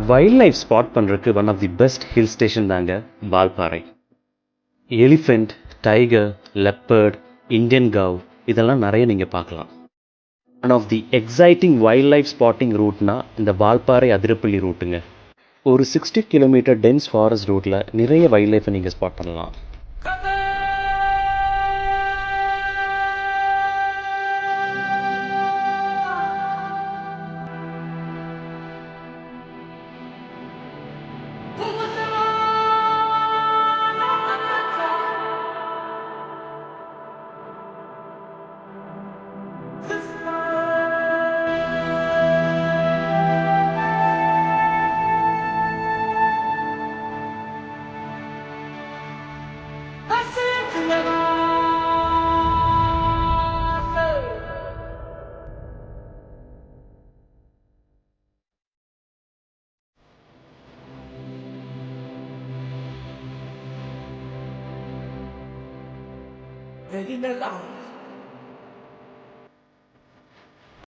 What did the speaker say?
Wild life spot பண்ணுறதுக்கு one of the best hill station தாங்க Valparai. Elephant, tiger, leopard, Indian cow இதெல்லாம் நிறைய நீங்கள் பார்க்கலாம். One of the exciting wildlife spotting ரூட்னா இந்த வால்பாறை அதிரப்பள்ளி ரூட்டுங்க. ஒரு 60 கிலோமீட்டர் டென்ஸ் ஃபாரஸ்ட் ரூட்டில் நிறைய வைல்ட் லைஃப்பை நீங்கள் ஸ்பாட் பண்ணலாம். Very well.